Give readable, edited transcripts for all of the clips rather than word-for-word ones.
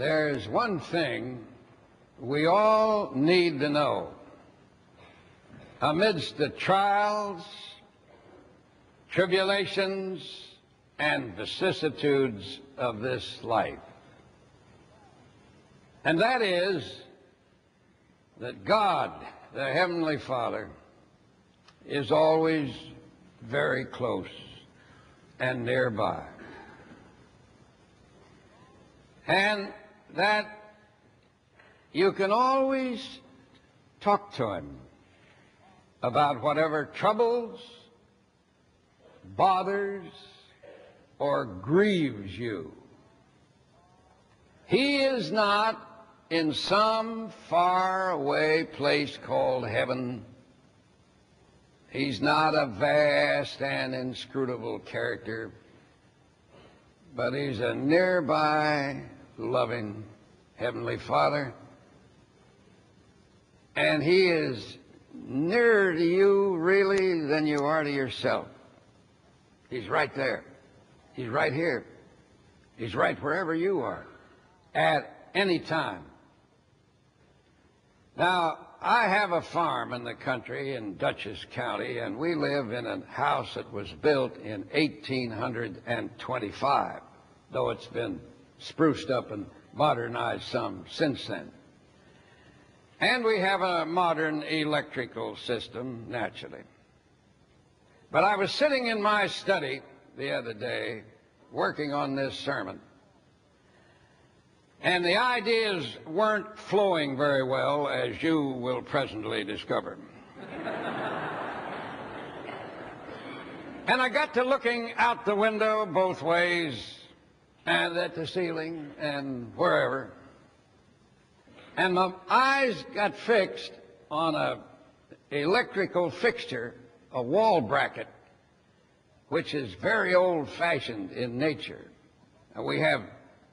There's one thing we all need to know. Amidst the trials, tribulations, and vicissitudes of this life, and that is that God, the Heavenly Father, is always very close and nearby, and that you can always talk to Him about whatever troubles, bothers, or grieves you. He is not in some far-away place called heaven. He's not a vast and inscrutable character, but He's a nearby, loving Heavenly Father, and He is nearer to you, really, than you are to yourself. He's right there. He's right here. He's right wherever you are, at any time. Now, I have a farm in the country in Dutchess County, and we live in a house that was built in 1825, though it's been spruced up and modernized some since then. And we have a modern electrical system, naturally. But I was sitting in my study the other day working on this sermon, and the ideas weren't flowing very well, as you will presently discover. And I got to looking out the window both ways, and at the ceiling, and wherever. And my eyes got fixed on an electrical fixture, a wall bracket, which is very old-fashioned in nature. We have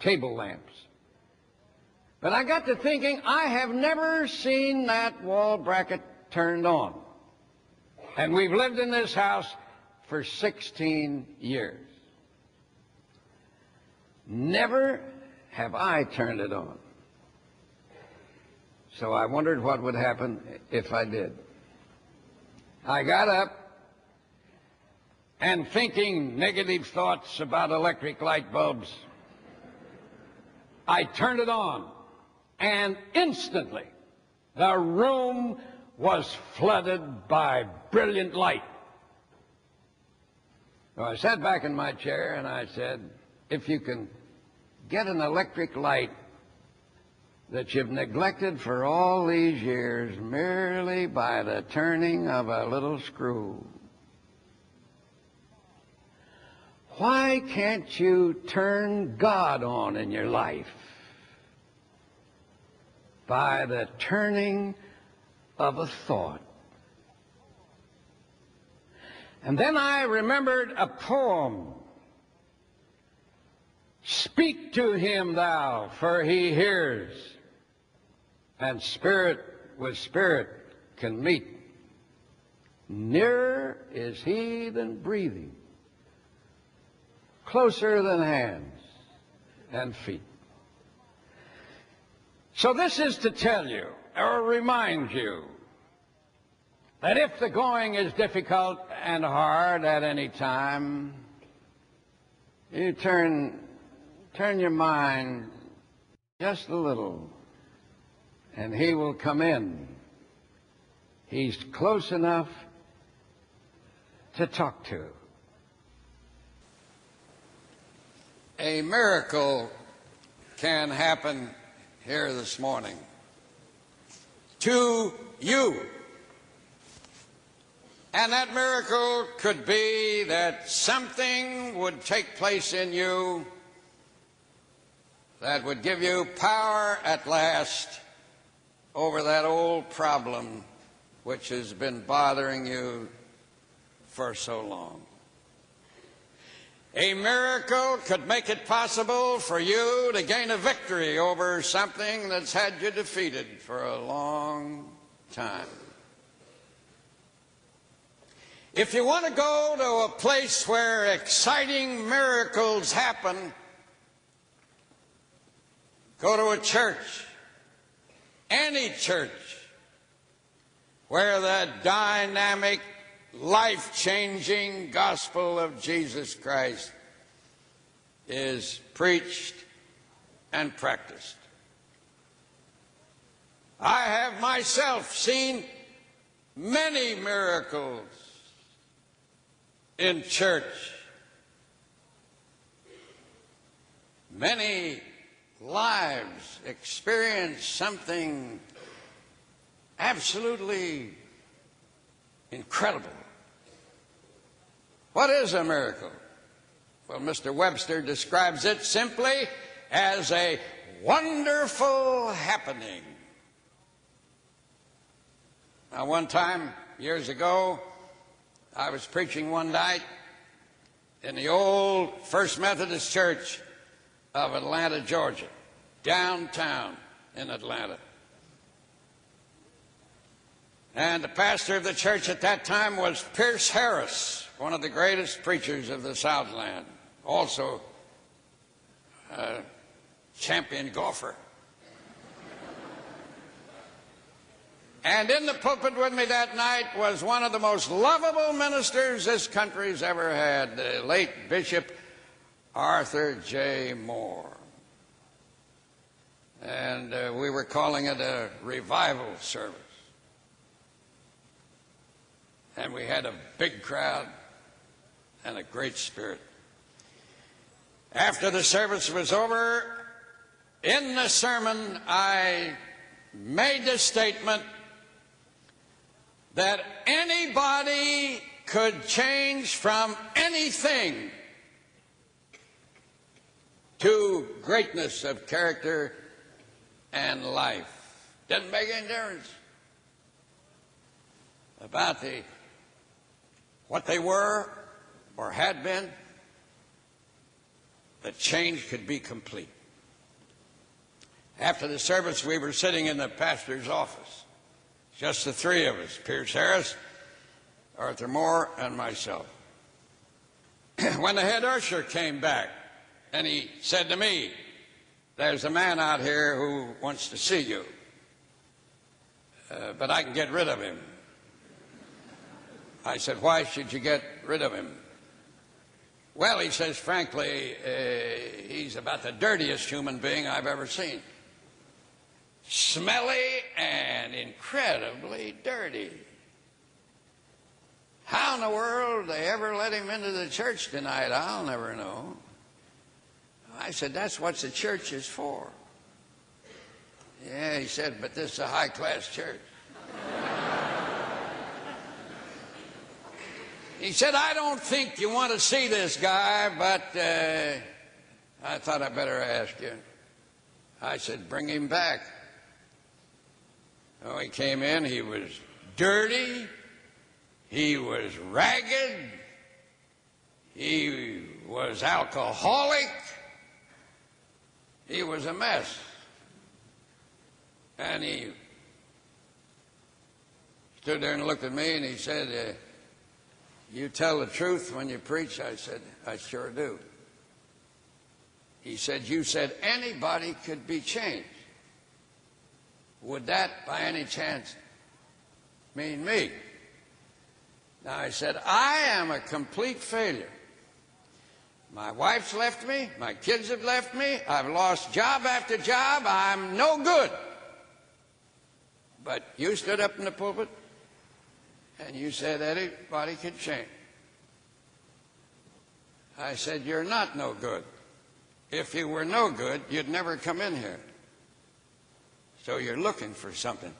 table lamps. But I got to thinking, I have never seen that wall bracket turned on. And we've lived in this house for 16 years. Never have I turned it on. So I wondered what would happen if I did. I got up, and thinking negative thoughts about electric light bulbs, I turned it on, and instantly the room was flooded by brilliant light. So I sat back in my chair and I said, if you can get an electric light that you've neglected for all these years merely by the turning of a little screw, why can't you turn God on in your life by the turning of a thought? And then I remembered a poem. Speak to him, thou, for he hears, and spirit with spirit can meet. Nearer is he than breathing, closer than hands and feet. So this is to tell you, or remind you, that if the going is difficult and hard at any time, you turn your mind just a little, and he will come in. He's close enough to talk to. A miracle can happen here this morning to you. And that miracle could be that something would take place in you that would give you power at last over that old problem which has been bothering you for so long. A miracle could make it possible for you to gain a victory over something that's had you defeated for a long time. If you want to go to a place where exciting miracles happen, Go to a church, any church, where the dynamic, life-changing gospel of Jesus Christ is preached and practiced. I have myself seen many miracles in church. Many lives experience something absolutely incredible. What is a miracle? Well, Mr. Webster describes it simply as a wonderful happening. Now, one time, years ago, I was preaching one night in the old First Methodist Church of Atlanta, Georgia, downtown in Atlanta. And the pastor of the church at that time was Pierce Harris, one of the greatest preachers of the Southland, also a champion golfer. And in the pulpit with me that night was one of the most lovable ministers this country's ever had, the late Bishop Arthur J. Moore. And we were calling it a revival service. And we had a big crowd and a great spirit. After the service was over, in the sermon, I made the statement that anybody could change from anything to greatness of character and life. Didn't make any difference about what they were or had been. The change could be complete. After the service, we were sitting in the pastor's office, just the three of us, Pierce Harris, Arthur Moore, and myself. When the head usher came back, and he said to me, "There's a man out here who wants to see you, but I can get rid of him." I said, "Why should you get rid of him?" "Well," he says, "frankly, he's about the dirtiest human being I've ever seen. Smelly and incredibly dirty. How in the world they ever let him into the church tonight, I'll never know." I said, "That's what the church is for." "Yeah," he said, "but this is a high-class church." He said, "I don't think you want to see this guy, but I thought I'd better ask you." I said, "Bring him back." Oh, he came in, he was dirty, he was ragged, he was alcoholic, he was a mess. And he stood there and looked at me and he said, "You tell the truth when you preach?" I said, "I sure do." He said, "You said anybody could be changed. Would that, by any chance, mean me?" Now, I said, "I am a complete failure. My wife's left me. My kids have left me. I've lost job after job. I'm no good. But you stood up in the pulpit and you said anybody could change." I said, "You're not no good. If you were no good, you'd never come in here. So you're looking for something."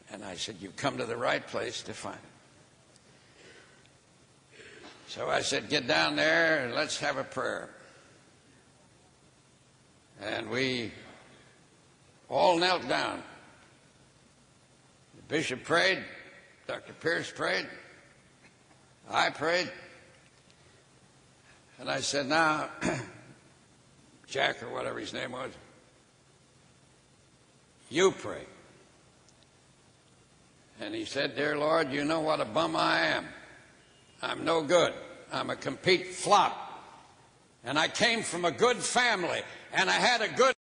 And I said, "You've come to the right place to find it." So I said, "Get down there and let's have a prayer." And we all knelt down. The bishop prayed, Dr. Pierce prayed, I prayed, and I said, "Now, Jack," or whatever his name was, "you pray." And he said, "Dear Lord, you know what a bum I am. I'm no good. I'm a complete flop. And I came from a good family, and I had a good